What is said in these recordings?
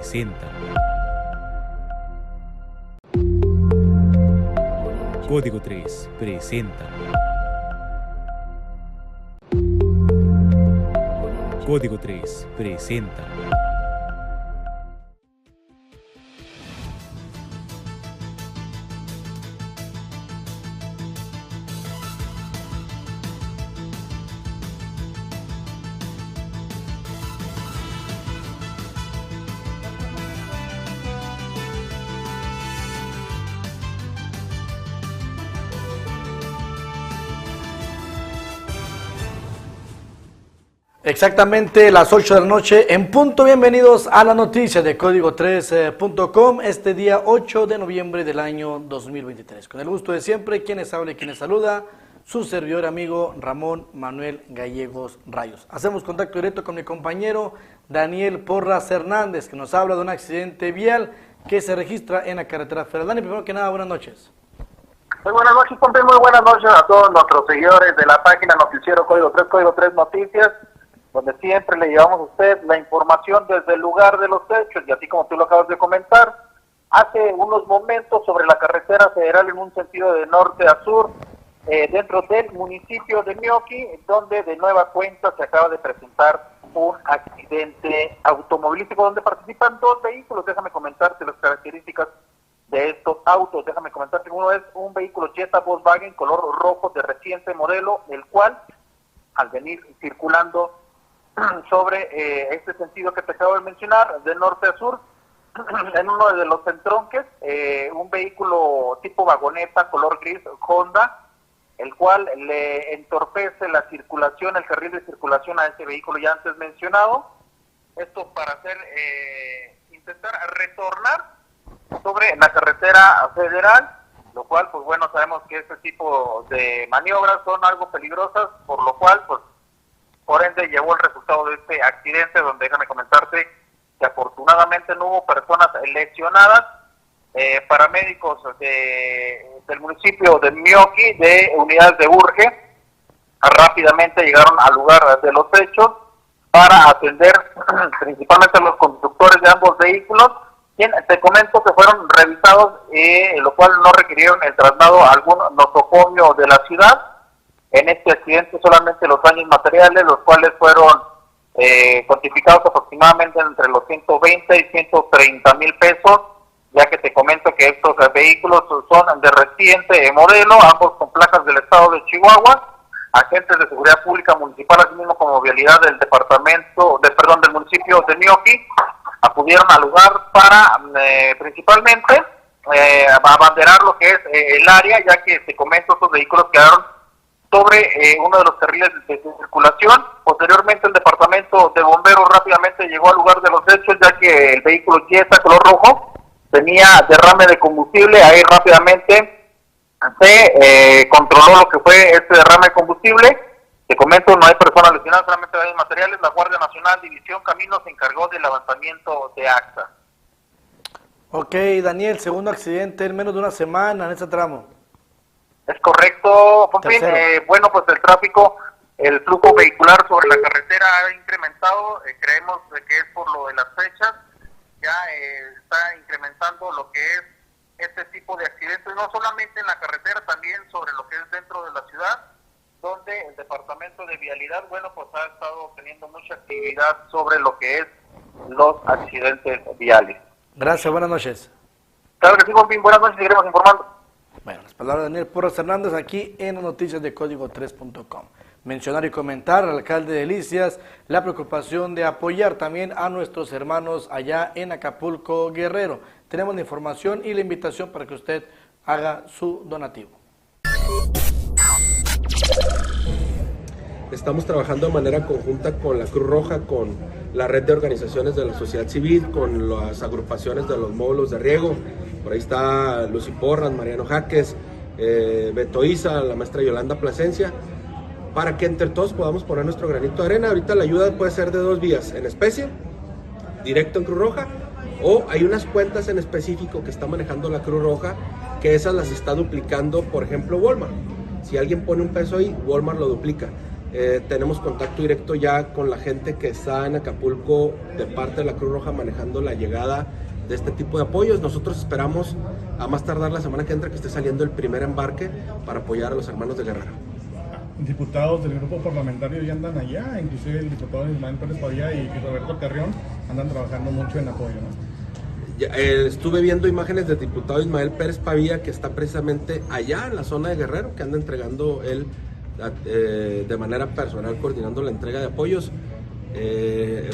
presenta. Código 3 presenta. Código 3 presenta. Exactamente las 8 de la noche en punto. Bienvenidos a la noticia de código3.com este día 8 de noviembre del año 2023. Con el gusto de siempre, quienes habla y quienes saluda, su servidor amigo Ramón Manuel Gallegos Rayos. Hacemos contacto directo con mi compañero Daniel Porras Hernández, que nos habla de un accidente vial que se registra en la carretera federal. Dani, primero que nada, buenas noches. Muy buenas noches, Pompi, muy buenas noches a todos nuestros seguidores de la página Noticiero Código 3 Noticias, donde siempre le llevamos a usted la información desde el lugar de los hechos, y así como tú lo acabas de comentar, hace unos momentos sobre la carretera federal en un sentido de norte a sur, dentro del municipio de Mioqui, donde de nueva cuenta se acaba de presentar un accidente automovilístico donde participan dos vehículos. Déjame comentarte las características de estos autos. Déjame comentarte que uno es un vehículo Jetta Volkswagen color rojo de reciente modelo, el cual, al venir circulando sobre este sentido que te acabo de mencionar, de norte a sur, en uno de los entronques, un vehículo tipo vagoneta color gris Honda, el cual le entorpece la circulación, el carril de circulación a ese vehículo ya antes mencionado. Esto para hacer intentar retornar sobre la carretera federal, lo cual, pues bueno, sabemos que este tipo de maniobras son algo peligrosas, por lo cual, pues, por ende, llevó el resultado de este accidente, donde déjame comentarte que afortunadamente no hubo personas lesionadas. Paramédicos del municipio de Mioqui, de unidades de Urge, rápidamente llegaron al lugar de los hechos para atender principalmente a los conductores de ambos vehículos, quien te comento que fueron revisados, lo cual no requirieron el traslado a algún nosocomio de la ciudad. En este accidente solamente los daños materiales, los cuales fueron cuantificados aproximadamente entre los 120 y 130 mil pesos, ya que te comento que estos vehículos son de reciente modelo, ambos con placas del estado de Chihuahua. Agentes de seguridad pública municipal, así mismo como vialidad del del municipio de Mioqui, acudieron al lugar para principalmente abanderar lo que es el área, ya que te comento, estos vehículos quedaron sobre uno de los carriles de circulación. Posteriormente el departamento de bomberos rápidamente llegó al lugar de los hechos, ya que el vehículo Jetta color rojo tenía derrame de combustible. Ahí rápidamente se controló lo que fue este derrame de combustible. Te comento, no hay personas lesionadas, solamente daños materiales. La Guardia Nacional División Caminos se encargó del levantamiento de acta. Ok, Daniel, segundo accidente en menos de una semana en este tramo. Es correcto, Pompín. Bueno, pues el tráfico, el flujo vehicular sobre la carretera ha incrementado. Creemos que es por lo de las fechas. Ya está incrementando lo que es este tipo de accidentes, no solamente en la carretera, también sobre lo que es dentro de la ciudad, donde el Departamento de Vialidad, bueno, pues ha estado teniendo mucha actividad sobre lo que es los accidentes viales. Gracias, buenas noches. Claro que sí, Pompín, buenas noches, seguiremos informando. Bueno, las palabras de Daniel Porras Hernández aquí en las noticias de código3.com. Mencionar y comentar al alcalde de Delicias la preocupación de apoyar también a nuestros hermanos allá en Acapulco, Guerrero. Tenemos la información y la invitación para que usted haga su donativo. Estamos trabajando de manera conjunta con la Cruz Roja, con la red de organizaciones de la sociedad civil, con las agrupaciones de los módulos de riego. Por ahí está Lucy Porras, Mariano Jaques, Beto Isa, la maestra Yolanda Plasencia, para que entre todos podamos poner nuestro granito de arena. Ahorita la ayuda puede ser de dos vías: en especie, directo en Cruz Roja, o hay unas cuentas en específico que está manejando la Cruz Roja, que esas las está duplicando, por ejemplo, Walmart. Si alguien pone un peso ahí, Walmart lo duplica. Tenemos contacto directo ya con la gente que está en Acapulco de parte de la Cruz Roja manejando la llegada de este tipo de apoyos. Nosotros esperamos a más tardar la semana que entra que esté saliendo el primer embarque para apoyar a los hermanos de Guerrero. Diputados del grupo parlamentario ya andan allá, inclusive el diputado Ismael Pérez Pavía y Roberto Carrión andan trabajando mucho en apoyo, ¿no? Ya, estuve viendo imágenes del diputado Ismael Pérez Pavía, que está precisamente allá en la zona de Guerrero, que anda entregando él de manera personal, coordinando la entrega de apoyos.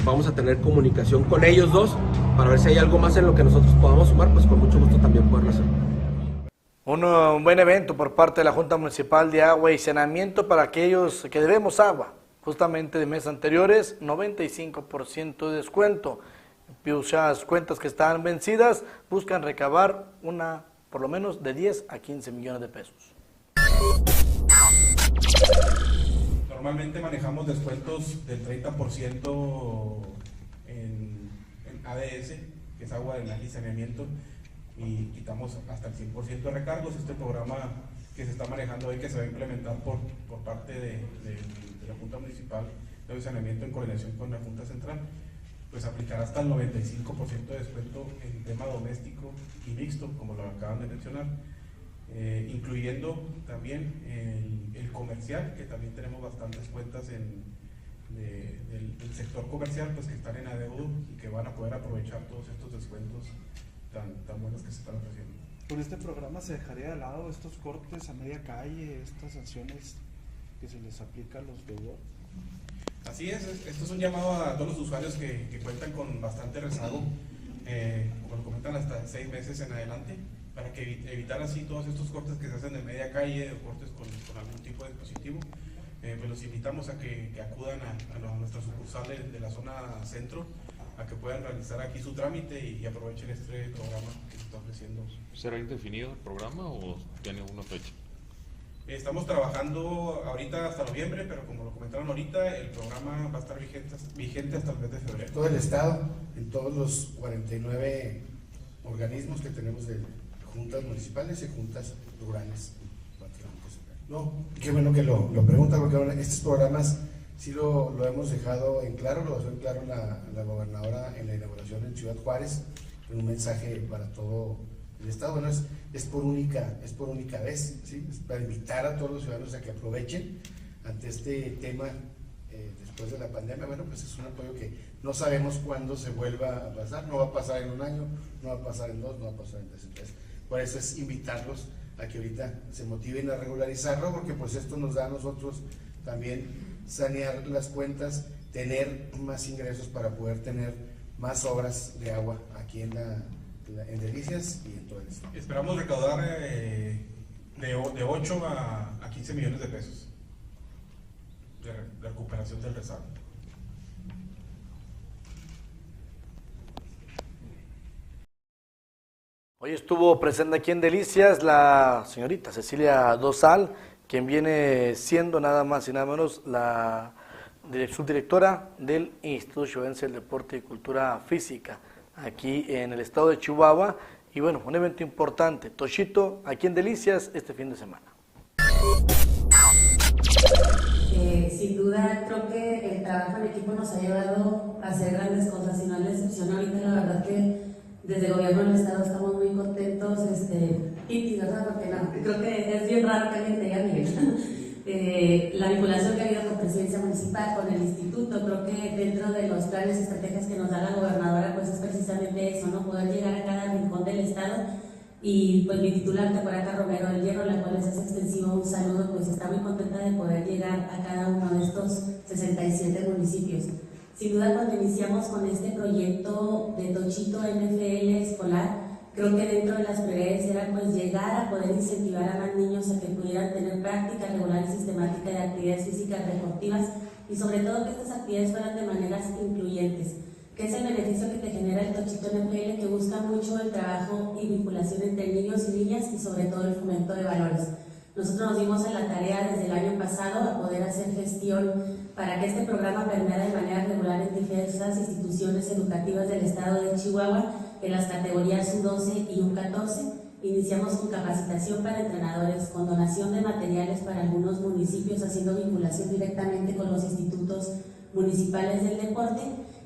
Vamos a tener comunicación con ellos dos para ver si hay algo más en lo que nosotros podamos sumar, pues con mucho gusto también poderlo hacer. Un buen evento por parte de la Junta Municipal de Agua y Saneamiento para aquellos que debemos agua. Justamente de meses anteriores, 95% de descuento. Muchas cuentas que están vencidas buscan recabar por lo menos de 10 a 15 millones de pesos. Normalmente manejamos descuentos del 30% en ADS, que es agua, drenaje y saneamiento, y quitamos hasta el 100% de recargos. Este programa que se está manejando hoy, que se va a implementar por parte de la Junta Municipal de Saneamiento en coordinación con la Junta Central, pues aplicará hasta el 95% de descuento en tema doméstico y mixto, como lo acaban de mencionar, incluyendo también el comercial, que también tenemos bastantes cuentas del sector comercial, pues que están en adeudo y que van a poder aprovechar todos estos descuentos tan buenos que se están ofreciendo. ¿Con este programa se dejaría de lado estos cortes a media calle, estas sanciones que se les aplica a los deudores? Así es, esto es un llamado a todos los usuarios que cuentan con bastante rezago, como lo comentan, hasta 6 meses en adelante, para que evitar así todos estos cortes que se hacen de media calle o cortes con algún tipo de dispositivo. Pues los invitamos a que acudan a nuestra sucursal de la zona centro, a que puedan realizar aquí su trámite y aprovechen este programa que se está ofreciendo. ¿Será indefinido el programa o tiene una fecha? Estamos trabajando ahorita hasta noviembre, pero como lo comentaron ahorita, el programa va a estar vigente hasta el mes de febrero. Todo el estado, en todos los 49 organismos que tenemos de juntas municipales y juntas rurales. No, qué bueno que lo pregunta, porque bueno, estos programas sí lo hemos dejado en claro, lo dejó en claro la gobernadora en la inauguración en Ciudad Juárez, en un mensaje para todo el estado. Bueno, es por única vez, ¿sí? Es para invitar a todos los ciudadanos a que aprovechen ante este tema después de la pandemia. Bueno, pues es un apoyo que no sabemos cuándo se vuelva a pasar, no va a pasar en un año, no va a pasar en 2, no va a pasar en 3. Entonces, por eso es invitarlos a que ahorita se motiven a regularizarlo, porque pues esto nos da a nosotros también sanear las cuentas, tener más ingresos para poder tener más obras de agua aquí en Delicias y en todo el estado. Esperamos recaudar de 8 a 15 millones de pesos de recuperación del rezago. Hoy estuvo presente aquí en Delicias la señorita Cecilia Dosal, quien viene siendo nada más y nada menos la subdirectora del Instituto Chihuahuense del Deporte y Cultura Física, aquí en el estado de Chihuahua. Y bueno, un evento importante, Tochito, aquí en Delicias este fin de semana. Sin duda, creo que el trabajo en equipo nos ha llevado a hacer grandes cosas, y no es la excepción ahorita. La verdad que desde el gobierno del estado estamos muy contentos, y ¿verdad? Porque no, creo que es bien raro que alguien te diga Miguel. La vinculación que ha habido con Presidencia Municipal, con el Instituto, creo que dentro de los planes y estrategias que nos da la gobernadora, pues es precisamente eso, ¿no? Poder llegar a cada rincón del estado. Y pues mi titular, Teporaca Romero del Hierro, la cual les hace extensivo un saludo, pues está muy contenta de poder llegar a cada uno de estos 67 municipios. Sin duda, cuando iniciamos con este proyecto de Tochito NFL escolar, creo que dentro de las prioridades era pues llegar a poder incentivar a más niños a que pudieran tener práctica regular y sistemática de actividades físicas deportivas, y sobre todo que estas actividades fueran de maneras incluyentes, que es el beneficio que te genera el Tochito NFL, que busca mucho el trabajo y vinculación entre niños y niñas, y sobre todo el fomento de valores. Nosotros nos dimos a la tarea desde el año pasado a poder hacer gestión para que este programa permeara de manera regular en diversas instituciones educativas del estado de Chihuahua, en las categorías U12 y U14, Iniciamos con capacitación para entrenadores, con donación de materiales para algunos municipios, haciendo vinculación directamente con los institutos municipales del deporte.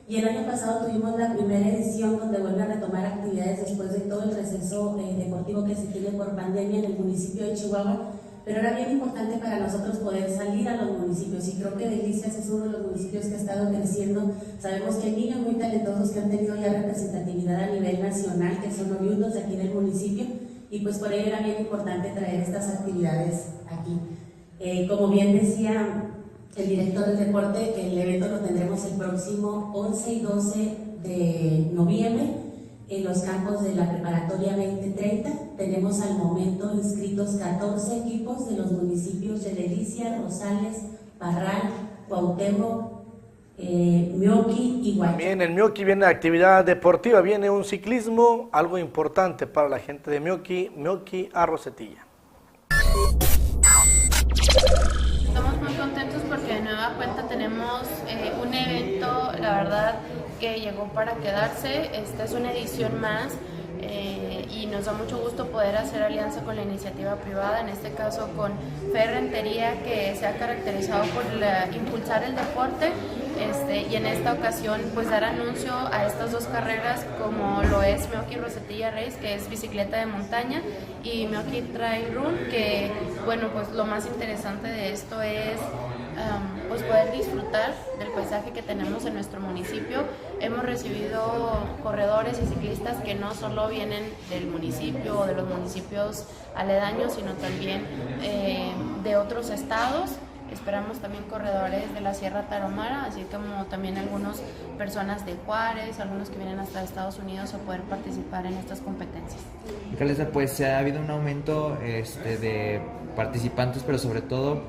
Y el año pasado tuvimos la primera edición donde vuelve a retomar actividades después de todo el receso deportivo que se tiene por pandemia en el municipio de Chihuahua. Pero era bien importante para nosotros poder salir a los municipios, y creo que Delicias es uno de los municipios que ha estado creciendo. Sabemos que hay niños muy talentosos que han tenido ya representatividad a nivel nacional, que son oriundos de aquí del municipio, y pues por ello era bien importante traer estas actividades aquí. Como bien decía el director del deporte, que el evento lo tendremos el próximo 11 y 12 de noviembre en los campos de la preparatoria 2030. Tenemos al momento inscritos 14 equipos de los municipios de Delicias, Rosales, Parral, Cuauhtémoc, Meoqui y Huachi. Bien, en Meoqui viene la actividad deportiva, viene un ciclismo, algo importante para la gente de Meoqui a Rosetilla. Estamos muy contentos porque de nueva cuenta tenemos un evento, la verdad, que llegó para quedarse. Esta es una edición más y nos da mucho gusto poder hacer alianza con la iniciativa privada, en este caso con Ferrentería, que se ha caracterizado por impulsar el deporte, y en esta ocasión pues dar anuncio a estas dos carreras, como lo es Meoqui Rosetilla Race, que es bicicleta de montaña, y Meoqui Trail Run, que bueno, pues lo más interesante de esto es pues poder disfrutar del paisaje que tenemos en nuestro municipio. Hemos recibido corredores y ciclistas que no solo vienen del municipio o de los municipios aledaños, sino también de otros estados. Esperamos también corredores de la Sierra Tarahumara, así como también algunas personas de Juárez, algunos que vienen hasta Estados Unidos a poder participar en estas competencias. Alcaldesa, pues ha habido un aumento de participantes, pero sobre todo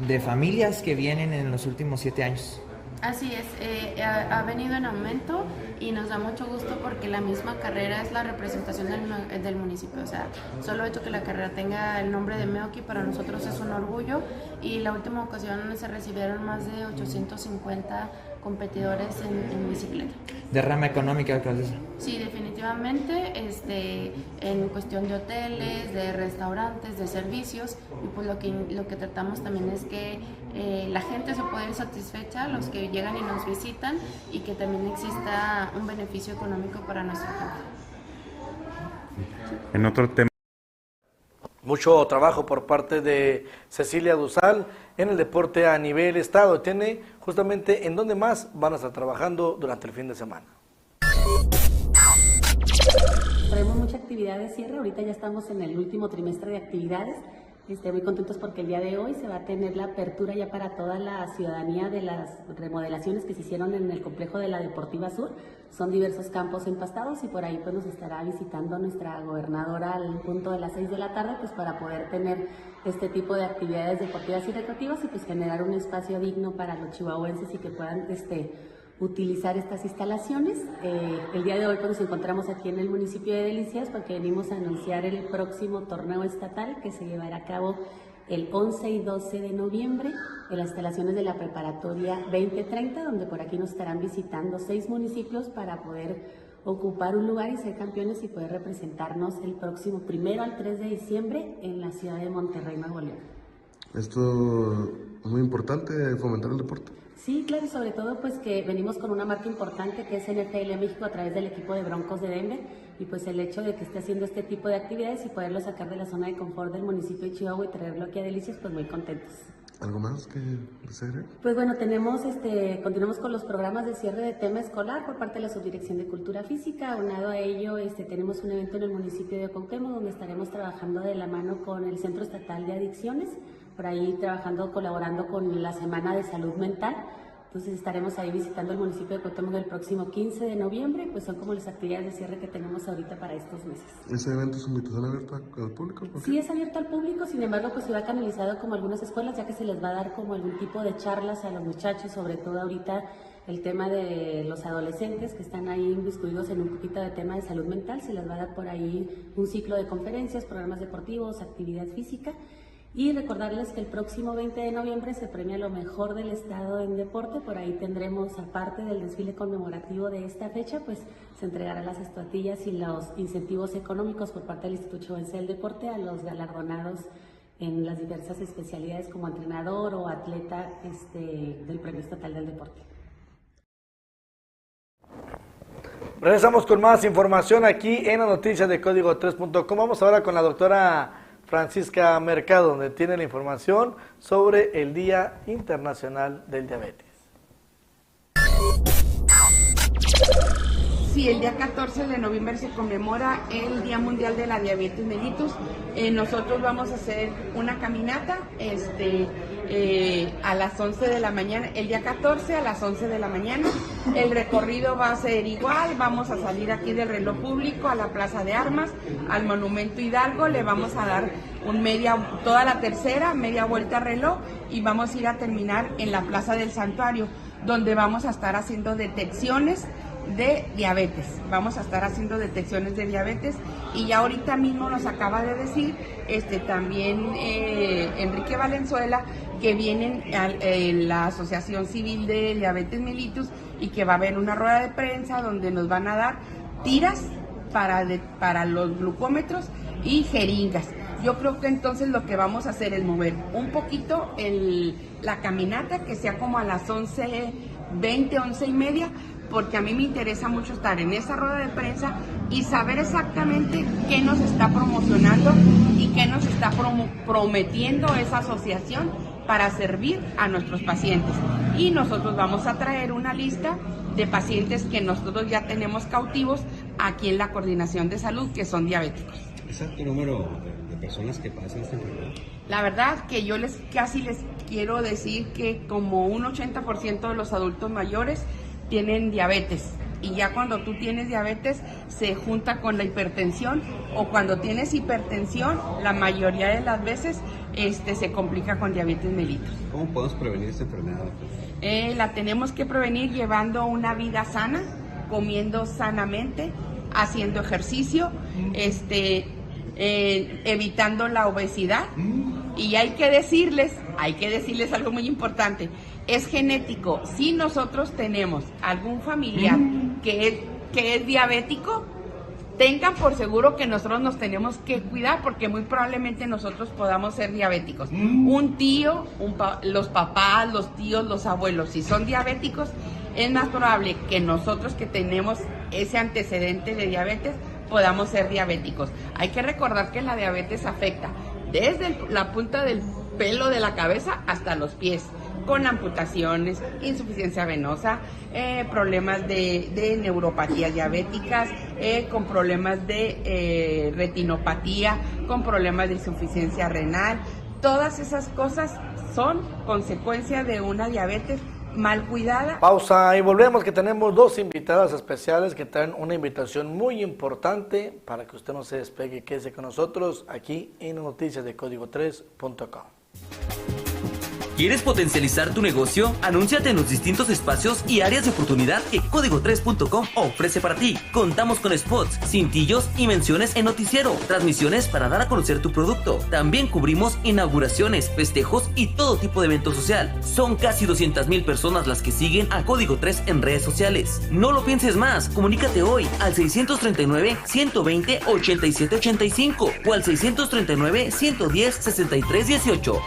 de familias que vienen en los últimos 7 años. Así es, ha venido en aumento y nos da mucho gusto porque la misma carrera es la representación del municipio. O sea, solo hecho que la carrera tenga el nombre de Meoqui para nosotros es un orgullo, y la última ocasión se recibieron más de 850 competidores en bicicleta. ¿Derrama económica, alcaldesa? Sí, definitivamente, en cuestión de hoteles, de restaurantes, de servicios, y pues lo que tratamos también es que la gente se pueda ir satisfecha, los que llegan y nos visitan, y que también exista un beneficio económico para nuestra gente. En otro tema. Mucho trabajo por parte de Cecilia Duzal en el deporte a nivel estado. Tiene justamente en dónde más van a estar trabajando durante el fin de semana. Traemos mucha actividad de cierre, ahorita ya estamos en el último trimestre de actividades. Muy contentos porque el día de hoy se va a tener la apertura ya para toda la ciudadanía de las remodelaciones que se hicieron en el complejo de la Deportiva Sur. Son diversos campos empastados, y por ahí pues nos estará visitando nuestra gobernadora al punto de las 6 de la tarde, pues para poder tener este tipo de actividades deportivas y recreativas, y pues generar un espacio digno para los chihuahuenses y que puedan utilizar estas instalaciones. El día de hoy pues nos encontramos aquí en el municipio de Delicias porque venimos a anunciar el próximo torneo estatal que se llevará a cabo el 11 y 12 de noviembre en las instalaciones de la preparatoria 2030, donde por aquí nos estarán visitando 6 municipios para poder ocupar un lugar y ser campeones y poder representarnos el próximo 1 al 3 de diciembre en la ciudad de Monterrey, Nuevo León. Esto es muy importante, fomentar el deporte. Sí, claro, y sobre todo pues que venimos con una marca importante que es NFL México a través del equipo de Broncos de Denver, y pues el hecho de que esté haciendo este tipo de actividades y poderlo sacar de la zona de confort del municipio de Chihuahua y traerlo aquí a Delicias, pues muy contentos. ¿Algo más que desear? Pues bueno, continuamos con los programas de cierre de tema escolar por parte de la Subdirección de Cultura Física. Aunado a ello, tenemos un evento en el municipio de Cuauhtémoc donde estaremos trabajando de la mano con el Centro Estatal de Adicciones, por ahí colaborando con la Semana de Salud Mental. Entonces estaremos ahí visitando el municipio de Cuauhtémoc el próximo 15 de noviembre, pues son como las actividades de cierre que tenemos ahorita para estos meses. ¿Ese evento es invitación abierta al público? Sí, es abierto al público, sin embargo pues se va canalizado como algunas escuelas, ya que se les va a dar como algún tipo de charlas a los muchachos, sobre todo ahorita el tema de los adolescentes que están ahí inmiscuidos en un poquito de tema de salud mental. Se les va a dar por ahí un ciclo de conferencias, programas deportivos, actividad física. Y recordarles que el próximo 20 de noviembre se premia lo mejor del estado en deporte. Por ahí tendremos, aparte del desfile conmemorativo de esta fecha, pues se entregarán las estatuillas y los incentivos económicos por parte del Instituto Chihuahuense del Deporte a los galardonados en las diversas especialidades como entrenador o atleta del Premio Estatal del Deporte. Regresamos con más información aquí en las noticias de Código3.com. Vamos ahora con la doctora Francisca Mercado, donde tiene la información sobre el Día Internacional del Diabetes. Sí, el día 14 de noviembre se conmemora el Día Mundial de la Diabetes mellitus. Nosotros vamos a hacer una caminata a las 11 de la mañana, el día 14 a las 11 de la mañana. El recorrido va a ser igual, vamos a salir aquí del reloj público a la Plaza de Armas, al Monumento Hidalgo, le vamos a dar toda la tercera, media vuelta al reloj y vamos a ir a terminar en la Plaza del Santuario, donde vamos a estar haciendo detecciones de diabetes. Vamos a estar haciendo detecciones de diabetes y ya ahorita mismo nos acaba de decir también Enrique Valenzuela que vienen la Asociación Civil de Diabetes Mellitus y que va a haber una rueda de prensa donde nos van a dar tiras para los glucómetros y jeringas. Yo creo que entonces lo que vamos a hacer es mover un poquito la caminata, que sea como a las 11:20, 11:30, porque a mí me interesa mucho estar en esa rueda de prensa y saber exactamente qué nos está promocionando y qué nos está prometiendo esa asociación para servir a nuestros pacientes. Y nosotros vamos a traer una lista de pacientes que nosotros ya tenemos cautivos aquí en la Coordinación de Salud, que son diabéticos. ¿Exacto número de personas que pasan esta enfermedad? La verdad que yo casi les quiero decir que como un 80% de los adultos mayores tienen diabetes, y ya cuando tú tienes diabetes se junta con la hipertensión, o cuando tienes hipertensión la mayoría de las veces se complica con diabetes mellitus. ¿Cómo podemos prevenir esta enfermedad? La tenemos que prevenir llevando una vida sana, comiendo sanamente, haciendo ejercicio, evitando la obesidad. Y hay que decirles algo muy importante: es genético. Si nosotros tenemos algún familiar que es diabético, tengan por seguro que nosotros nos tenemos que cuidar, porque muy probablemente nosotros podamos ser diabéticos. Un tío, los papás, los tíos, los abuelos, si son diabéticos, es más probable que nosotros, que tenemos ese antecedente de diabetes, podamos ser diabéticos. Hay que recordar que la diabetes afecta desde la punta del pelo de la cabeza hasta los pies, con amputaciones, insuficiencia venosa, problemas de neuropatías diabéticas, con problemas de retinopatía, con problemas de insuficiencia renal. Todas esas cosas son consecuencia de una diabetes mal cuidada. Pausa y volvemos, que tenemos dos invitadas especiales que traen una invitación muy importante para que usted no se despegue. Quédese con nosotros aquí en Noticias de Código3.com. ¿Quieres potencializar tu negocio? Anúnciate en los distintos espacios y áreas de oportunidad que Código3.com ofrece para ti. Contamos con spots, cintillos y menciones en noticiero, transmisiones para dar a conocer tu producto. También cubrimos inauguraciones, festejos y todo tipo de evento social. Son casi 200,000 personas las que siguen a Código 3 en redes sociales. No lo pienses más, comunícate hoy al 639-120-8785 o al 639-110-6318.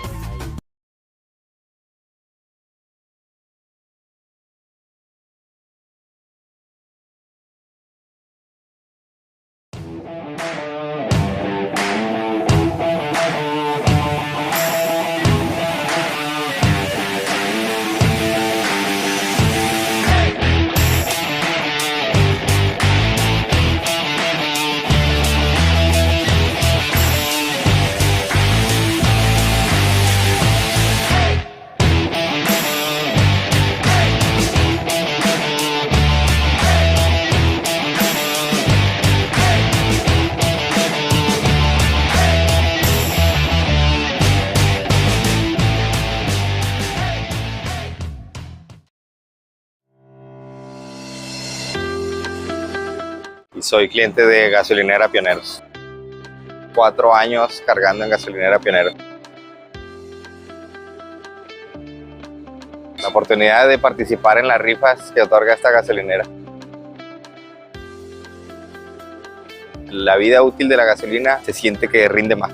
Soy cliente de Gasolinera Pioneros. 4 años cargando en Gasolinera Pioneros. la oportunidad de participar en las rifas que otorga esta gasolinera. La vida útil de la gasolina se siente que rinde más.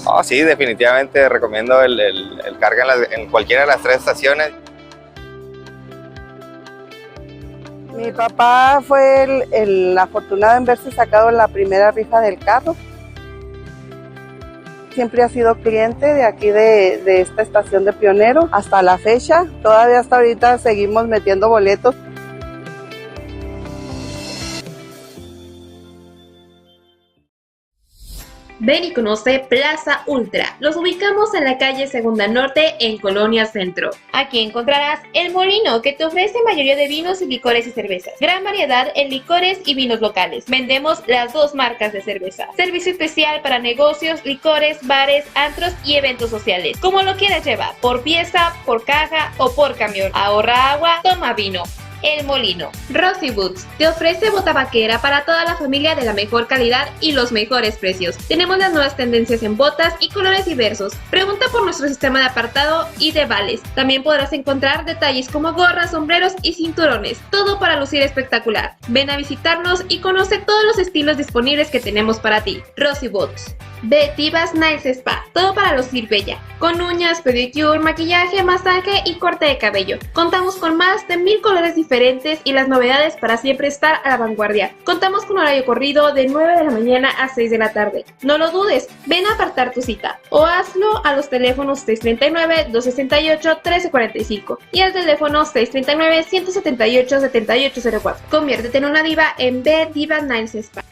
Oh, sí, definitivamente recomiendo el carga en cualquiera de las 3 estaciones. Mi papá fue el afortunado en verse sacado en la primera rifa del carro. Siempre ha sido cliente de aquí de esta estación de Pionero hasta la fecha. Todavía hasta ahorita seguimos metiendo boletos. Ven y conoce Plaza Ultra. Los ubicamos en la calle Segunda Norte en Colonia Centro. Aquí encontrarás El Molino, que te ofrece mayoría de vinos y licores y cervezas. Gran variedad en licores y vinos locales. Vendemos las 2 marcas de cerveza. Servicio especial para negocios, licores, bares, antros y eventos sociales. Como lo quieras llevar, por pieza, por caja o por camión. Ahorra agua, toma vino. El Molino. Rosy Boots te ofrece bota vaquera para toda la familia de la mejor calidad y los mejores precios. Tenemos las nuevas tendencias en botas y colores diversos. Pregunta por nuestro sistema de apartado y de vales. También podrás encontrar detalles como gorras, sombreros y cinturones. Todo para lucir espectacular. Ven a visitarnos y conoce todos los estilos disponibles que tenemos para ti. Rosy Boots. De Divas Nails Spa, todo para lucir bella, con uñas, pedicure, maquillaje, masaje y corte de cabello. Contamos con más de 1000 colores diferentes y las novedades para siempre estar a la vanguardia. Contamos con horario corrido de 9 de la mañana a 6 de la tarde. No lo dudes, ven a apartar tu cita o hazlo a los teléfonos 639-268-1345 y al teléfono 639-178-7804. Conviértete en una diva en B Divas Nails Spa.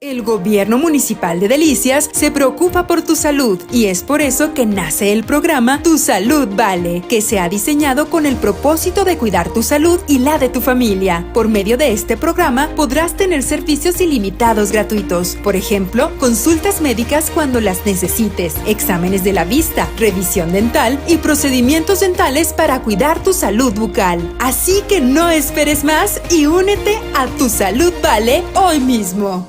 El Gobierno Municipal de Delicias se preocupa por tu salud y es por eso que nace el programa Tu Salud Vale, que se ha diseñado con el propósito de cuidar tu salud y la de tu familia. Por medio de este programa podrás tener servicios ilimitados gratuitos, por ejemplo, consultas médicas cuando las necesites, exámenes de la vista, revisión dental y procedimientos dentales para cuidar tu salud bucal. Así que no esperes más y únete a Tu Salud Vale hoy mismo.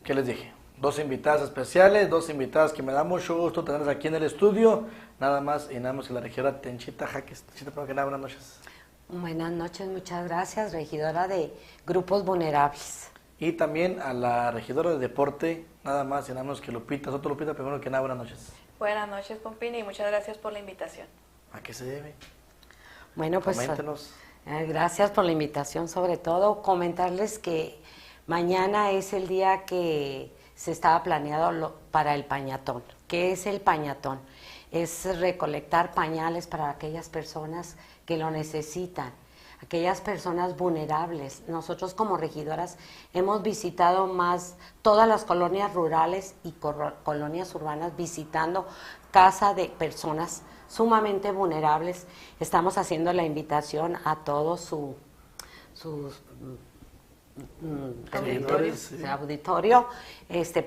¿Qué les dije? 2 invitadas especiales, 2 invitadas que me da mucho gusto tenerlas aquí en el estudio. Nada más y nada más que la regidora Tenchita Jaques. Tenchita, primero que nada, buenas noches. Buenas noches, muchas gracias, regidora de Grupos Vulnerables. Y también a la regidora de Deporte, nada más y nada menos que Lupita Soto. Lupita, primero que nada, buenas noches. Buenas noches, Pompini, y muchas gracias por la invitación. ¿A qué se debe? Bueno, pues coméntenos. Gracias por la invitación, sobre todo comentarles que mañana es el día que se estaba planeado para el pañatón. ¿Qué es el pañatón? Es recolectar pañales para aquellas personas que lo necesitan, aquellas personas vulnerables. Nosotros como regidoras hemos visitado más todas las colonias rurales y colonias urbanas visitando casa de personas sumamente vulnerables. Estamos haciendo la invitación a todos sus auditorio,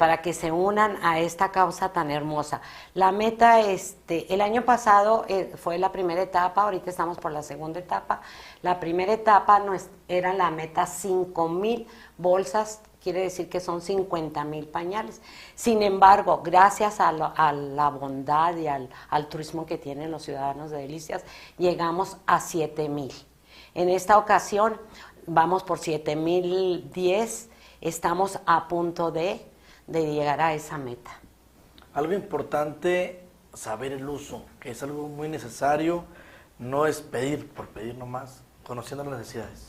para que se unan a esta causa tan hermosa. La meta, el año pasado fue la primera etapa, ahorita estamos por la segunda etapa. La primera etapa era la meta 5,000 bolsas, quiere decir que son 50,000 pañales. Sin embargo, gracias a la bondad y al altruismo que tienen los ciudadanos de Delicias, llegamos a 7,000. En esta ocasión vamos por 7,010, estamos a punto de llegar a esa meta. Algo importante, saber el uso, que es algo muy necesario, no es pedir por pedir nomás, conociendo las necesidades.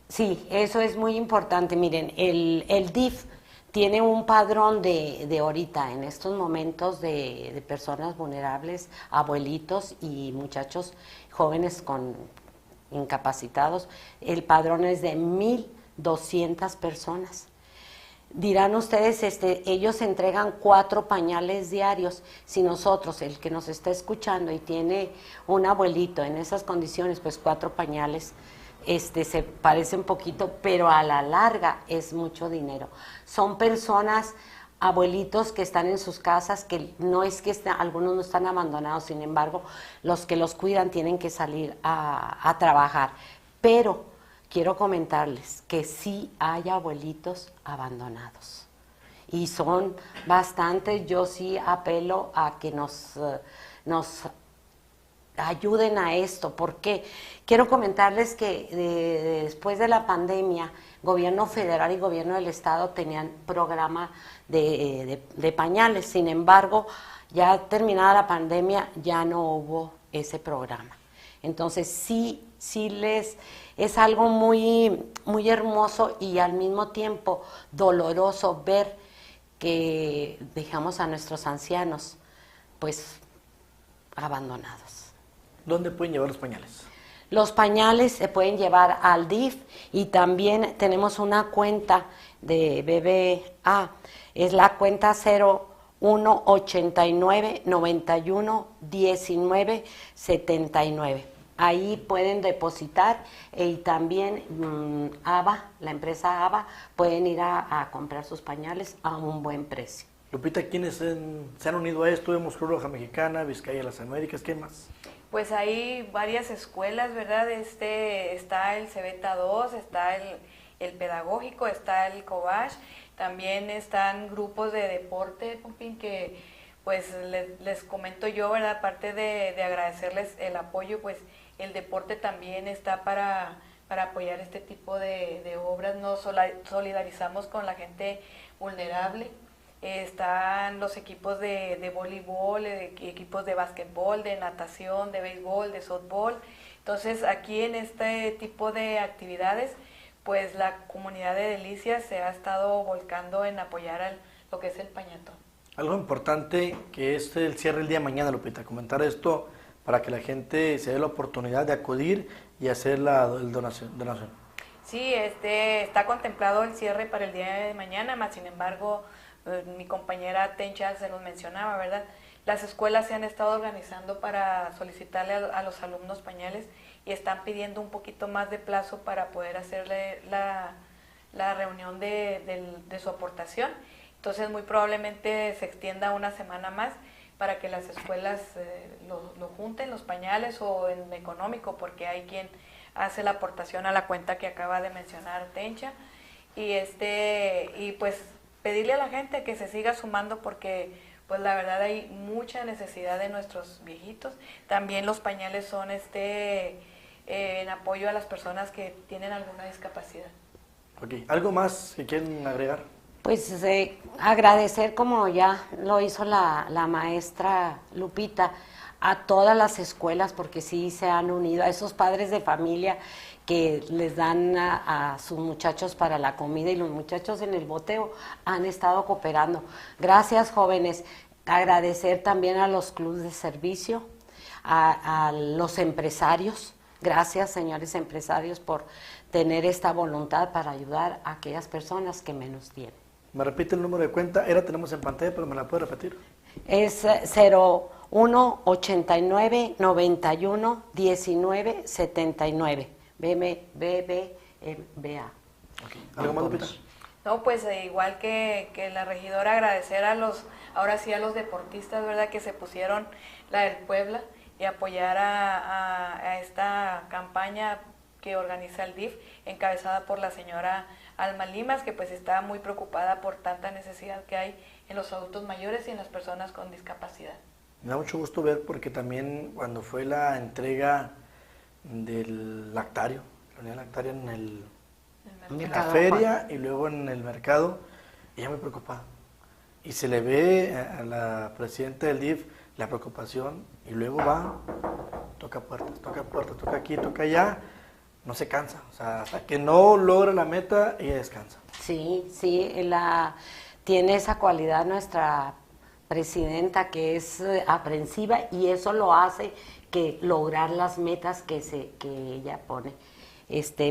Sí, eso es muy importante. Miren, el DIF tiene un padrón de ahorita, en estos momentos, de personas vulnerables, abuelitos y muchachos jóvenes incapacitados. El padrón es de 1,200 personas. Dirán ustedes, ellos entregan 4 pañales diarios. Si nosotros, el que nos está escuchando y tiene un abuelito en esas condiciones, pues 4 pañales se parece un poquito, pero a la larga es mucho dinero. Son personas, abuelitos que están en sus casas, que no es que algunos no están abandonados, sin embargo, los que los cuidan tienen que salir a trabajar. Pero quiero comentarles que sí hay abuelitos abandonados. Y son bastantes. Yo sí apelo a que nos ayuden a esto, porque quiero comentarles que después de la pandemia, gobierno federal y gobierno del estado tenían programa de pañales. Sin embargo, ya terminada la pandemia, ya no hubo ese programa. Entonces sí es algo muy, muy hermoso y al mismo tiempo doloroso ver que dejamos a nuestros ancianos pues abandonados. ¿Dónde pueden llevar los pañales? Los pañales se pueden llevar al DIF y también tenemos una cuenta de BBA, es la cuenta 0189 91 19 79. Ahí pueden depositar y también ABA, la empresa ABA, pueden ir a comprar sus pañales a un buen precio. Lupita, ¿quiénes se han unido a esto? Vemos Cruz Roja Mexicana, Vizcaya de las Américas, ¿quién más? Pues hay varias escuelas, ¿verdad? Está el Cebeta 2, está el Pedagógico, está el Cobach, también están grupos de deporte, Pompín, que pues les comento yo, ¿verdad? Aparte de agradecerles el apoyo, pues el deporte también está para apoyar este tipo de obras. Nos solidarizamos con la gente vulnerable. Están los equipos de voleibol, equipos de básquetbol, de natación, de béisbol, de softball. Entonces aquí en este tipo de actividades, pues la comunidad de Delicias se ha estado volcando en apoyar lo que es el pañatón. Algo importante que es el cierre el día de mañana, Lupita, comentar esto para que la gente se dé la oportunidad de acudir y hacer la donación. Sí, está contemplado el cierre para el día de mañana, más sin embargo, mi compañera Tencha se nos mencionaba, ¿verdad? Las escuelas se han estado organizando para solicitarle a los alumnos pañales y están pidiendo un poquito más de plazo para poder hacerle la reunión de su aportación. Entonces muy probablemente se extienda una semana más para que las escuelas lo junten, los pañales, o en económico, porque hay quien hace la aportación a la cuenta que acaba de mencionar Tencha. Y pues pedirle a la gente que se siga sumando, porque pues la verdad hay mucha necesidad de nuestros viejitos. También los pañales son en apoyo a las personas que tienen alguna discapacidad. Okay. ¿Algo más que quieren agregar? Pues agradecer, como ya lo hizo la maestra Lupita, a todas las escuelas, porque sí se han unido, a esos padres de familia que les dan a sus muchachos para la comida, y los muchachos en el boteo han estado cooperando. Gracias, jóvenes. Agradecer también a los clubes de servicio, a los empresarios. Gracias, señores empresarios, por tener esta voluntad para ayudar a aquellas personas que menos tienen. ¿Me repite el número de cuenta? Era tenemos en pantalla, pero ¿me la puede repetir? Es 0189 91 19 79. BBA. Okay. ¿Algo más, Lupita? No, pues igual que la regidora, agradecer ahora sí a los deportistas, ¿verdad?, que se pusieron la del Puebla, y apoyar a esta campaña que organiza el DIF, encabezada por la señora Alma Limas, que pues está muy preocupada por tanta necesidad que hay en los adultos mayores y en las personas con discapacidad. Me da mucho gusto ver, porque también cuando fue la entrega del lactario, la unidad lactaria en la feria y luego en el mercado, ella muy preocupada. Y se le ve a la presidenta del DIF la preocupación, y luego va, toca puertas, toca aquí, toca allá, no se cansa. O sea, hasta que no logra la meta, ella descansa. Sí, tiene esa cualidad nuestra presidenta, que es aprensiva, y eso lo hace que lograr las metas que ella pone.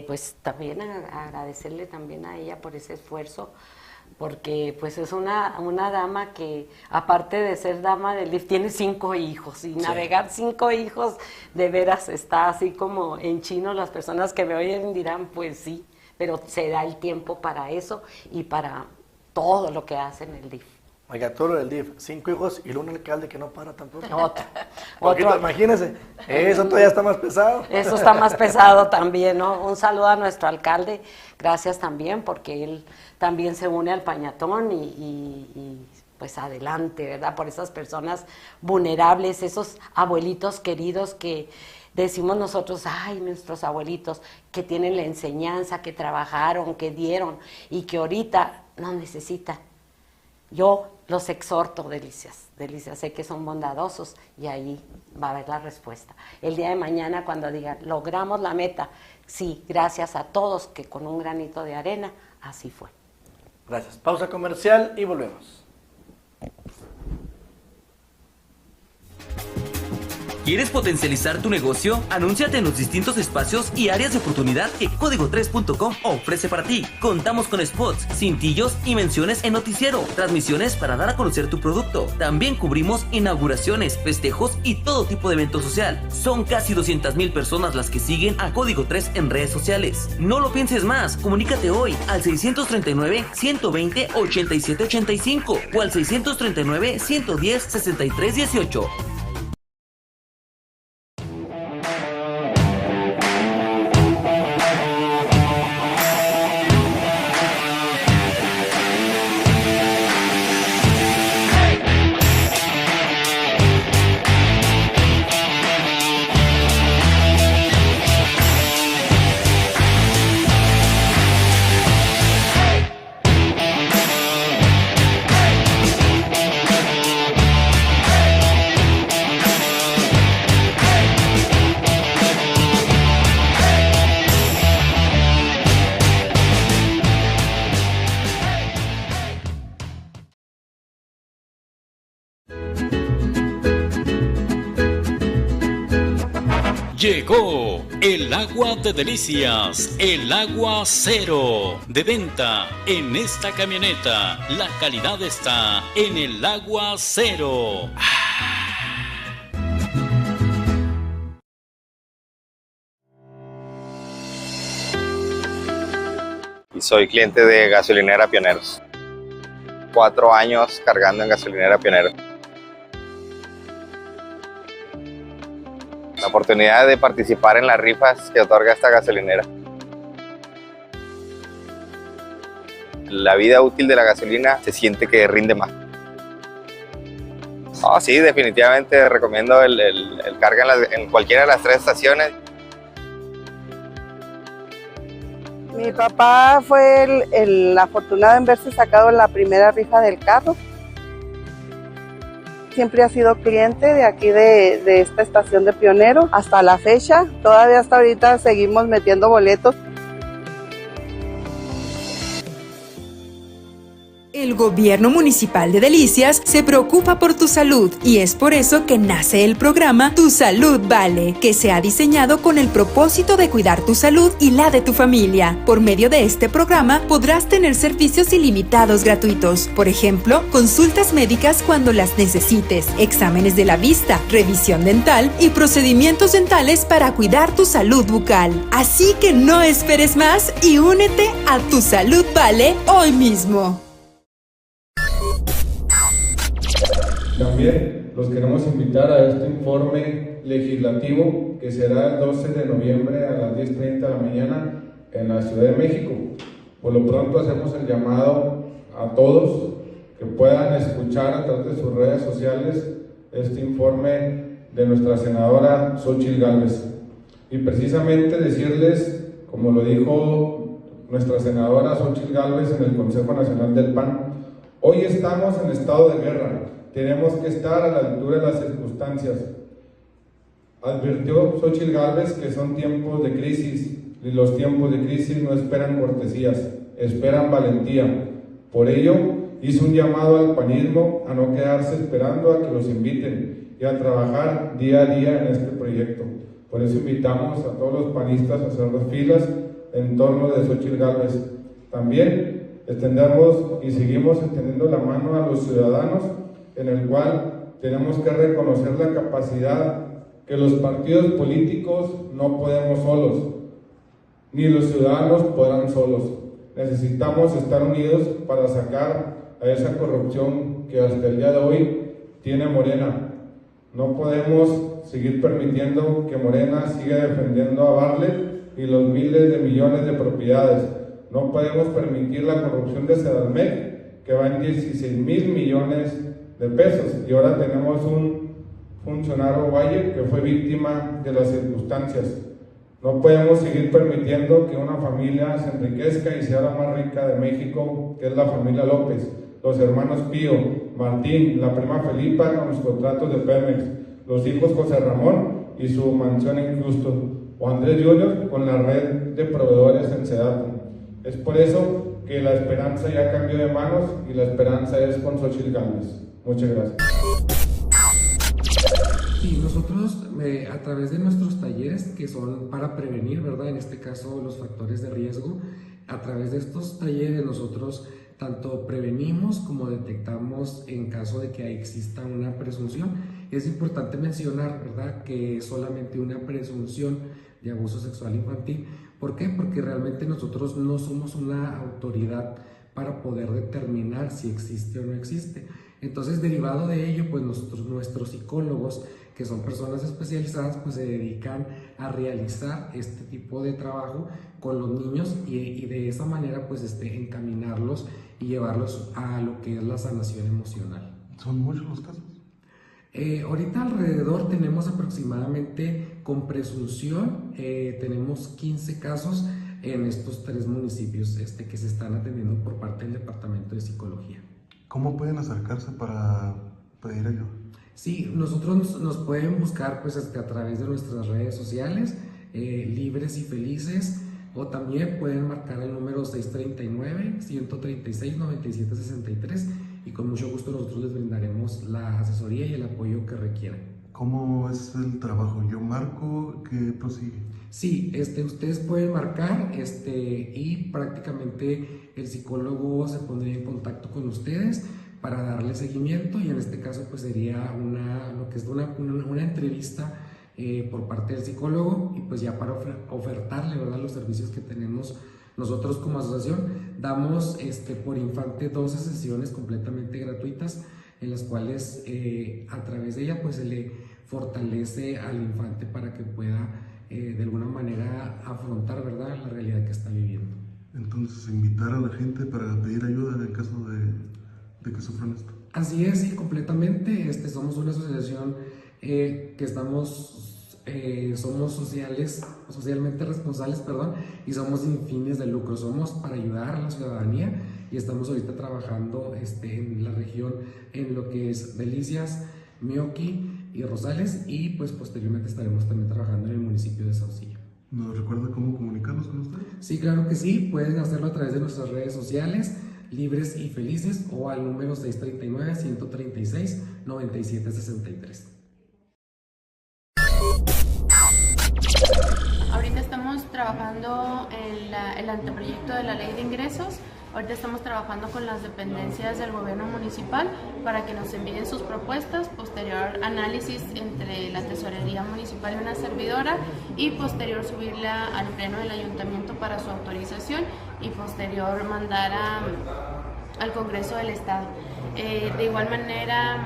Pues también agradecerle también a ella por ese esfuerzo, porque pues es una dama que, aparte de ser dama del DIF, tiene 5 hijos, y navegar 5 hijos, de veras está así como en chino. Las personas que me oyen dirán, pues sí, pero se da el tiempo para eso y para todo lo que hace en el DIF. Oiga, todo lo del DIF, 5 hijos y un alcalde que no para tampoco. Otro. Imagínense, eso todavía está más pesado. Eso está más pesado también, ¿no? Un saludo a nuestro alcalde, gracias también, porque él también se une al Pañatón y pues adelante, ¿verdad? Por esas personas vulnerables, esos abuelitos queridos que decimos nosotros, ay, nuestros abuelitos, que tienen la enseñanza, que trabajaron, que dieron y que ahorita no necesitan. Yo los exhorto, Delicias, sé que son bondadosos y ahí va a haber la respuesta. El día de mañana cuando digan, logramos la meta, sí, gracias a todos que con un granito de arena, así fue. Gracias. Pausa comercial y volvemos. ¿Quieres potencializar tu negocio? Anúnciate en los distintos espacios y áreas de oportunidad que Código3.com ofrece para ti. Contamos con spots, cintillos y menciones en noticiero, transmisiones para dar a conocer tu producto. También cubrimos inauguraciones, festejos y todo tipo de evento social. Son casi 200,000 personas las que siguen a Código 3 en redes sociales. No lo pienses más, comunícate hoy al 639-120-8785 o al 639-110-6318. Llegó el agua de Delicias, el agua cero, de venta en esta camioneta. La calidad está en el agua cero. Y soy cliente de Gasolinera Pioneros. 4 años cargando en Gasolinera Pioneros. La oportunidad de participar en las rifas que otorga esta gasolinera. La vida útil de la gasolina se siente que rinde más. Oh, sí, definitivamente recomiendo el carga en cualquiera de las 3 estaciones. Mi papá fue el afortunado en verse sacado en la primera rifa del carro. Siempre ha sido cliente de aquí de esta estación de Pionero hasta la fecha. Todavía hasta ahorita seguimos metiendo boletos. El Gobierno Municipal de Delicias se preocupa por tu salud y es por eso que nace el programa Tu Salud Vale, que se ha diseñado con el propósito de cuidar tu salud y la de tu familia. Por medio de este programa podrás tener servicios ilimitados gratuitos, por ejemplo, consultas médicas cuando las necesites, exámenes de la vista, revisión dental y procedimientos dentales para cuidar tu salud bucal. Así que no esperes más y únete a Tu Salud Vale hoy mismo. También los queremos invitar a este informe legislativo que será el 12 de noviembre a las 10:30 de la mañana en la Ciudad de México. Por lo pronto hacemos el llamado a todos que puedan escuchar a través de sus redes sociales este informe de nuestra senadora Xóchitl Gálvez. Y precisamente decirles, como lo dijo nuestra senadora Xóchitl Gálvez en el Consejo Nacional del PAN, hoy estamos en estado de guerra. Tenemos que estar a la altura de las circunstancias. Advirtió Xóchitl Gálvez que son tiempos de crisis y los tiempos de crisis no esperan cortesías, esperan valentía. Por ello, hizo un llamado al panismo a no quedarse esperando a que los inviten y a trabajar día a día en este proyecto. Por eso invitamos a todos los panistas a hacer las filas en torno de Xóchitl Gálvez. También extendemos y seguimos extendiendo la mano a los ciudadanos, en el cual tenemos que reconocer la capacidad que los partidos políticos no podemos solos, ni los ciudadanos podrán solos. Necesitamos estar unidos para sacar a esa corrupción que hasta el día de hoy tiene Morena. No podemos seguir permitiendo que Morena siga defendiendo a Bartlett y los miles de millones de propiedades. No podemos permitir la corrupción de Sedalmec, que va en 16,000 millones de pesos. Y ahora tenemos un funcionario Valle que fue víctima de las circunstancias. No podemos seguir permitiendo que una familia se enriquezca y sea la más rica de México, que es la familia López, los hermanos Pío, Martín, la prima Felipa con los contratos de Pemex, los hijos José Ramón y su mansión en Houston, o Andrés Junior con la red de proveedores en Sedatu. Es por eso que la esperanza ya cambió de manos y la esperanza es con Xochitl Gálvez. Muchas gracias. Sí, nosotros a través de nuestros talleres que son para prevenir, ¿verdad? En este caso los factores de riesgo, a través de estos talleres nosotros tanto prevenimos como detectamos en caso de que exista una presunción. Es importante mencionar, ¿verdad?, que es solamente una presunción de abuso sexual infantil. ¿Por qué? Porque realmente nosotros no somos una autoridad para poder determinar si existe o no existe. Entonces, derivado de ello, pues nuestros psicólogos, que son personas especializadas, pues se dedican a realizar este tipo de trabajo con los niños y de esa manera pues encaminarlos y llevarlos a lo que es la sanación emocional. ¿Son muchos los casos? Ahorita alrededor tenemos aproximadamente, con presunción, tenemos 15 casos en estos 3 municipios que se están atendiendo por parte del Departamento de Psicología. ¿Cómo pueden acercarse para pedir ayuda? Sí, nosotros nos pueden buscar pues a través de nuestras redes sociales, Libres y Felices, o también pueden marcar el número 639-136-9763 y con mucho gusto nosotros les brindaremos la asesoría y el apoyo que requieran. ¿Cómo es el trabajo? ¿Yo marco? ¿Qué prosigue? Sí, ustedes pueden marcar y prácticamente el psicólogo se pondría en contacto con ustedes para darle seguimiento, y en este caso pues sería una entrevista por parte del psicólogo, y pues ya para ofertarle, ¿verdad?, los servicios que tenemos nosotros como asociación. Damos por infante 12 sesiones completamente gratuitas en las cuales a través de ella pues se le fortalece al infante para que pueda de alguna manera afrontar, ¿verdad?, la realidad que está viviendo. Entonces, invitar a la gente para pedir ayuda en el caso de que sufran esto. Así es, sí, completamente. Somos una asociación que somos socialmente responsables, y somos sin fines de lucro. Somos para ayudar a la ciudadanía y estamos ahorita trabajando en la región, en lo que es Delicias, Mioqui y Rosales, y pues posteriormente estaremos también trabajando en el municipio de Saucillo. ¿Nos recuerda cómo comunicarnos con ustedes? Sí, claro que sí. Pueden hacerlo a través de nuestras redes sociales, Libres y Felices, o al número 639-136-9763. Ahorita estamos trabajando en el anteproyecto de la ley de ingresos. Ahorita estamos trabajando con las dependencias del gobierno municipal para que nos envíen sus propuestas, posterior análisis entre la tesorería municipal y una servidora, y posterior subirla al pleno del ayuntamiento para su autorización, y posterior mandar al Congreso del Estado. De igual manera,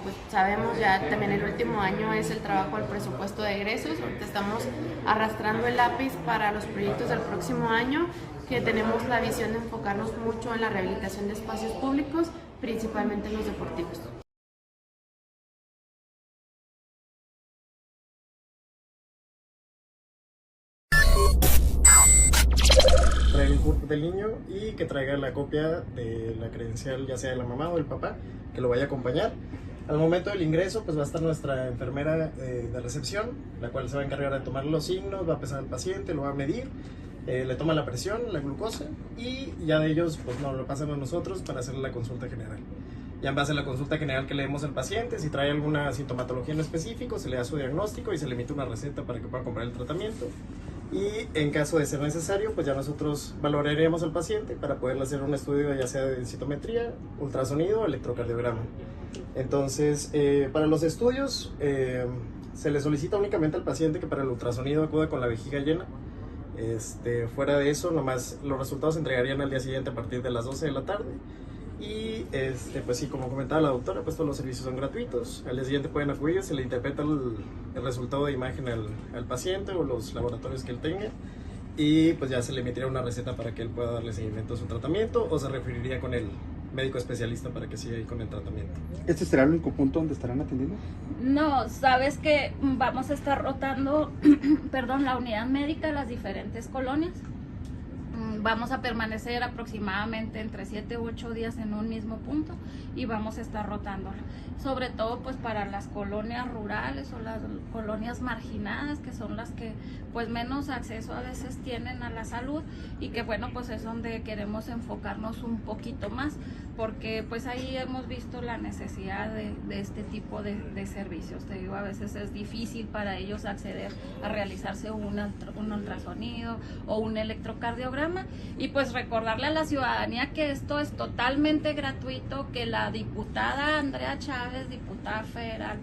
pues sabemos ya también el último año es el trabajo del presupuesto de egresos. Ahorita estamos arrastrando el lápiz para los proyectos del próximo año, que tenemos la visión de enfocarnos mucho en la rehabilitación de espacios públicos, principalmente en los deportivos. Traer el CURP del niño y que traiga la copia de la credencial, ya sea de la mamá o del papá, que lo vaya a acompañar. Al momento del ingreso pues va a estar nuestra enfermera de recepción, la cual se va a encargar de tomar los signos, va a pesar al paciente, lo va a medir, le toma la presión, la glucosa, y ya de ellos pues nos lo pasan a nosotros para hacer la consulta general. Ya en base a la consulta general que leemos al paciente, si trae alguna sintomatología en específico, se le da su diagnóstico y se le emite una receta para que pueda comprar el tratamiento. Y en caso de ser necesario, pues ya nosotros valoraremos al paciente para poderle hacer un estudio ya sea de densitometría, ultrasonido o electrocardiograma. Entonces, para los estudios, se le solicita únicamente al paciente que para el ultrasonido acuda con la vejiga llena. Fuera de eso, nomás los resultados se entregarían al día siguiente a partir de las 12 de la tarde. Y pues sí, como comentaba la doctora, pues todos los servicios son gratuitos. Al día siguiente pueden acudir, se le interpreta el resultado de imagen al paciente o los laboratorios que él tenga, y pues ya se le emitirá una receta para que él pueda darle seguimiento a su tratamiento, o se referiría con el médico especialista para que siga ahí con el tratamiento. ¿Este será el único punto donde estarán atendiendo? No, sabes que vamos a estar rotando la unidad médica a las diferentes colonias. Vamos a permanecer aproximadamente entre 7 u 8 días en un mismo punto y vamos a estar rotándola, sobre todo pues para las colonias rurales o las colonias marginadas, que son las que pues menos acceso a veces tienen a la salud, y que bueno, pues es donde queremos enfocarnos un poquito más, porque pues ahí hemos visto la necesidad de este tipo de servicios. Te digo, a veces es difícil para ellos acceder a realizarse un ultrasonido o un electrocardiograma, y pues recordarle a la ciudadanía que esto es totalmente gratuito, que la diputada Andrea Chávez, diputada federal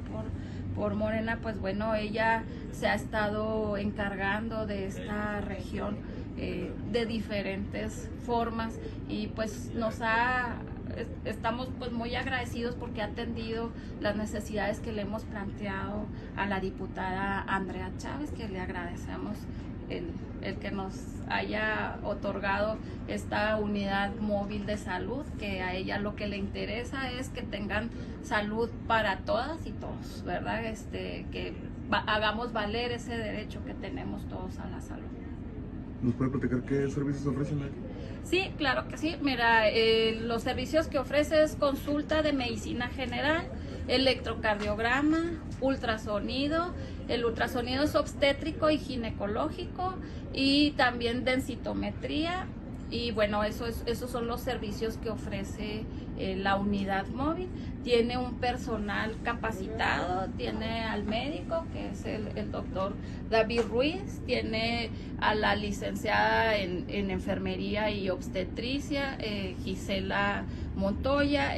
por Morena, pues bueno, ella se ha estado encargando de esta región de diferentes formas, y pues estamos pues muy agradecidos porque ha atendido las necesidades que le hemos planteado a la diputada Andrea Chávez, que le agradecemos el que nos haya otorgado esta unidad móvil de salud, que a ella lo que le interesa es que tengan salud para todas y todos, ¿verdad? Que hagamos valer ese derecho que tenemos todos a la salud. ¿Nos puede platicar qué servicios ofrecen aquí? Sí, claro que sí. Mira, los servicios que ofrece es consulta de medicina general, electrocardiograma, ultrasonido. El ultrasonido es obstétrico y ginecológico, y también densitometría. Y bueno, esos son los servicios que ofrece la unidad móvil. Tiene un personal capacitado, tiene al médico, que es el doctor David Ruiz, tiene a la licenciada en enfermería y obstetricia, Gisela Montoya,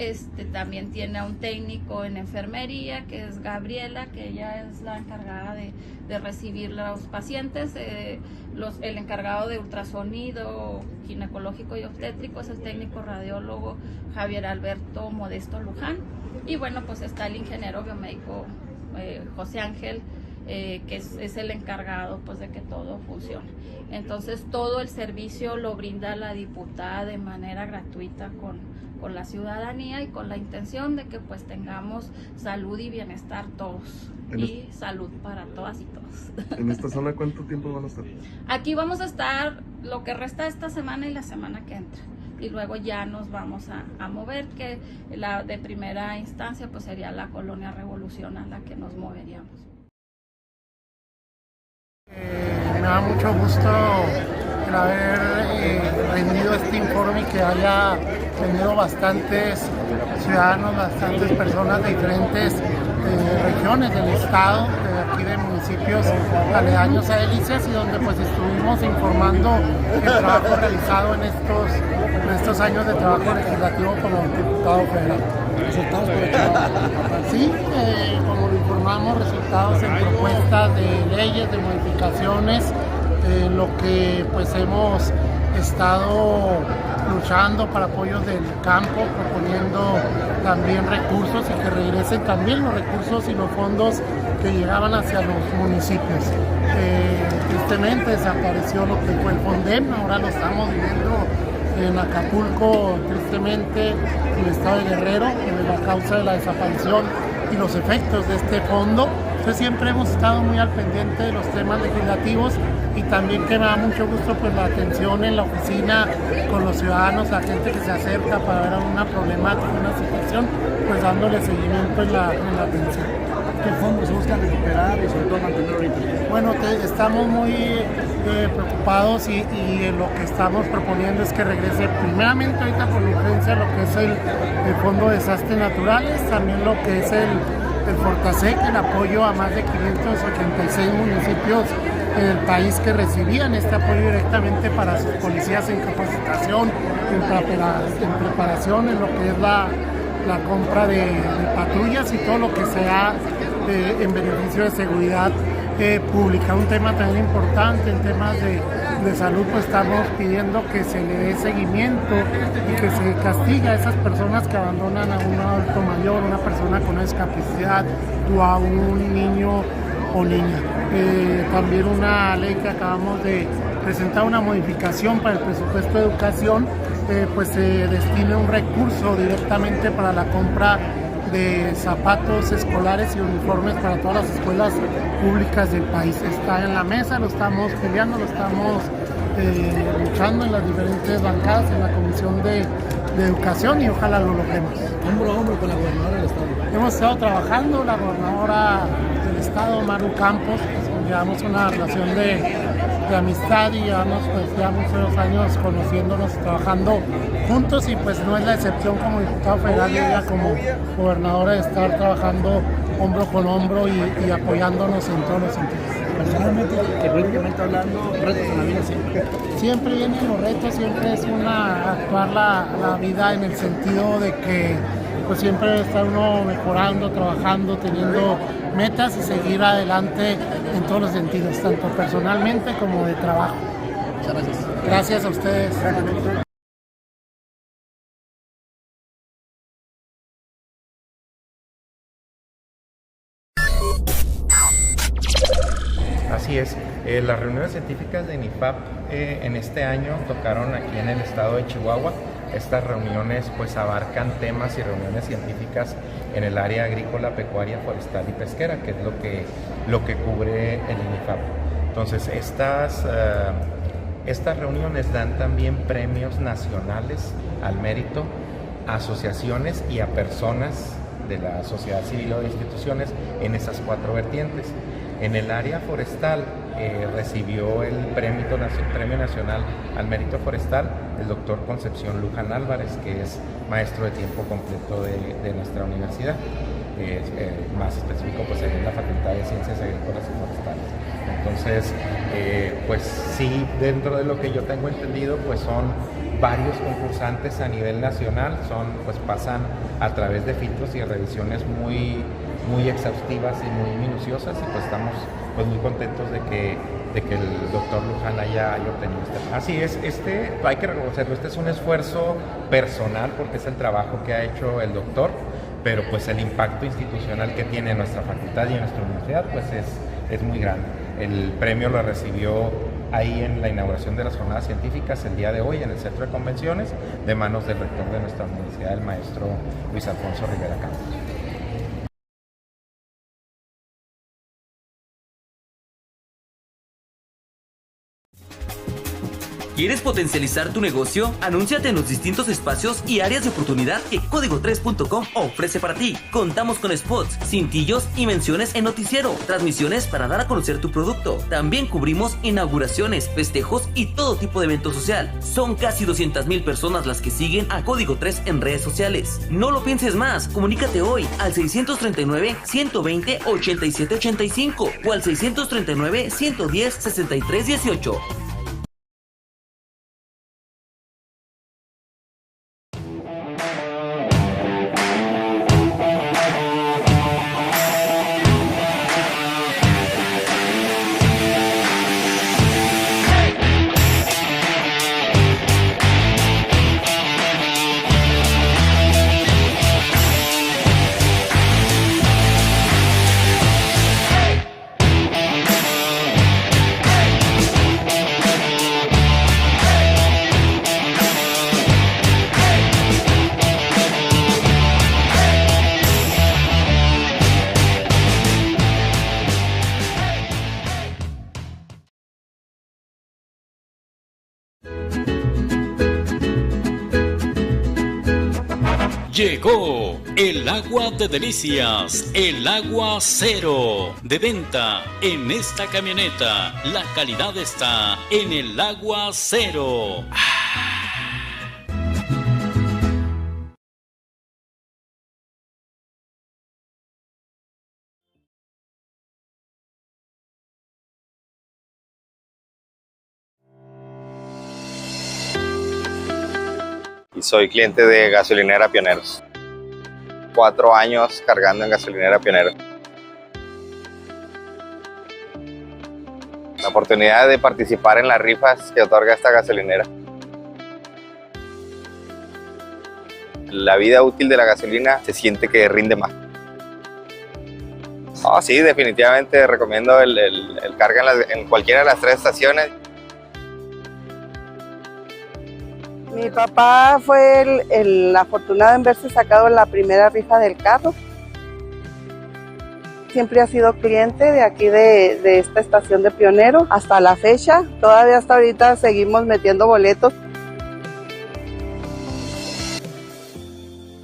también tiene a un técnico en enfermería, que es Gabriela, que ella es la encargada de recibir los pacientes. El encargado de ultrasonido ginecológico y obstétrico es el técnico radiólogo Javier Alberto Modesto Luján. Y bueno, pues está el ingeniero biomédico José Ángel, que es el encargado pues de que todo funcione. Entonces todo el servicio lo brinda la diputada de manera gratuita con la ciudadanía, y con la intención de que pues tengamos salud y bienestar todos, y salud para todas y todos. ¿En esta zona cuánto tiempo van a estar? Aquí vamos a estar lo que resta de esta semana y la semana que entra, y luego ya nos vamos a mover, que la de primera instancia pues sería la Colonia Revolución a la que nos moveríamos. Me da mucho gusto el haber rendido este informe y que haya tenido bastantes ciudadanos, bastantes personas de diferentes regiones del estado, de aquí de municipios aledaños a Delicias, y donde pues estuvimos informando el trabajo realizado en estos años de trabajo legislativo como diputado federal. ¿Resultados por el trabajo? Sí, como lo informamos, resultados en propuestas de leyes, de modificaciones, lo que pues hemos estado luchando para apoyos del campo, proponiendo también recursos y que regresen también los recursos y los fondos que llegaban hacia los municipios. Tristemente desapareció lo que fue el Fondem, ahora lo estamos viendo en Acapulco, tristemente, en el estado de Guerrero, a causa de la desaparición y los efectos de este fondo. Entonces siempre hemos estado muy al pendiente de los temas legislativos, y también que me da mucho gusto pues la atención en la oficina con los ciudadanos, la gente que se acerca para ver alguna problemática, una situación, pues dándole seguimiento en la atención. ¿Qué fondos se buscan recuperar y sobre todo mantener ahorita? Bueno, estamos muy preocupados y lo que estamos proponiendo es que regrese primeramente ahorita por urgencia lo que es el Fondo de Desastres Naturales, también lo que es el Fortasec, el apoyo a más de 586 municipios del país que recibían este apoyo directamente para sus policías en capacitación, en preparación en lo que es la compra de patrullas y todo lo que sea en beneficio de seguridad pública. Un tema también importante en temas de de salud, pues estamos pidiendo que se le dé seguimiento y que se castigue a esas personas que abandonan a un adulto mayor, una persona con una discapacidad o a un niño o niña. También una ley que acabamos de presentar, una modificación para el presupuesto de educación, pues se destine un recurso directamente para la compra de zapatos escolares y uniformes para todas las escuelas públicas del país. Está en la mesa, lo estamos peleando, lo estamos luchando en las diferentes bancadas, en la Comisión de Educación, y ojalá lo logremos. Hombro a hombro con la gobernadora del estado. Hemos estado trabajando, la gobernadora del estado, Maru Campos, llevamos una relación de amistad y llevamos pues ya muchos años conociéndonos, trabajando juntos, y pues no es la excepción como diputado federal y ella como gobernadora de estar trabajando hombro con hombro y apoyándonos en todos los sentidos. Personalmente, políticamente hablando, retos en la vida siempre. Siempre vienen los retos, siempre es actuar la vida en el sentido de que pues siempre está uno mejorando, trabajando, teniendo metas y seguir adelante en todos los sentidos, tanto personalmente como de trabajo. Muchas gracias. Gracias a ustedes. Así es, las reuniones científicas de INIFAP en este año tocaron aquí en el estado de Chihuahua. Estas reuniones pues abarcan temas y reuniones científicas en el área agrícola, pecuaria, forestal y pesquera, que es lo que cubre el INIFAP. Entonces estas reuniones dan también premios nacionales al mérito a asociaciones y a personas de la sociedad civil o de instituciones en esas 4 vertientes. En el área forestal recibió el Premio Nacional al Mérito Forestal el doctor Concepción Luján Álvarez, que es maestro de tiempo completo de nuestra universidad, más específico pues en la Facultad de Ciencias Agrícolas y Forestales. Entonces, pues sí, dentro de lo que yo tengo entendido, pues son varios concursantes a nivel nacional, pues pasan a través de filtros y revisiones muy exhaustivas y muy minuciosas, y pues estamos pues muy contentos de que el doctor Luján haya obtenido este. Así es, hay que reconocerlo, es un esfuerzo personal porque es el trabajo que ha hecho el doctor, pero pues el impacto institucional que tiene nuestra facultad y en nuestra universidad pues es muy grande. El premio lo recibió ahí en la inauguración de las jornadas científicas el día de hoy en el Centro de Convenciones, de manos del rector de nuestra universidad, el maestro Luis Alfonso Rivera Campos. ¿Quieres potencializar tu negocio? Anúnciate en los distintos espacios y áreas de oportunidad que Código3.com ofrece para ti. Contamos con spots, cintillos y menciones en noticiero, transmisiones para dar a conocer tu producto. También cubrimos inauguraciones, festejos y todo tipo de evento social. Son casi 200,000 personas las que siguen a Código 3 en redes sociales. No lo pienses más, comunícate hoy al 639-120-8785 o al 639-110-6318. Llegó el agua de delicias, el agua cero, de venta en esta camioneta. La calidad está en el agua cero. Y soy cliente de Gasolinera Pioneros. 4 años cargando en Gasolinera Pioneros. la oportunidad de participar en las rifas que otorga esta gasolinera. La vida útil de la gasolina se siente que rinde más. Oh, sí, definitivamente recomiendo el carga en cualquiera de las 3 estaciones. Mi papá fue el afortunado en verse sacado en la primera rifa del carro. Siempre ha sido cliente de aquí de esta estación de Pionero hasta la fecha. Todavía hasta ahorita seguimos metiendo boletos.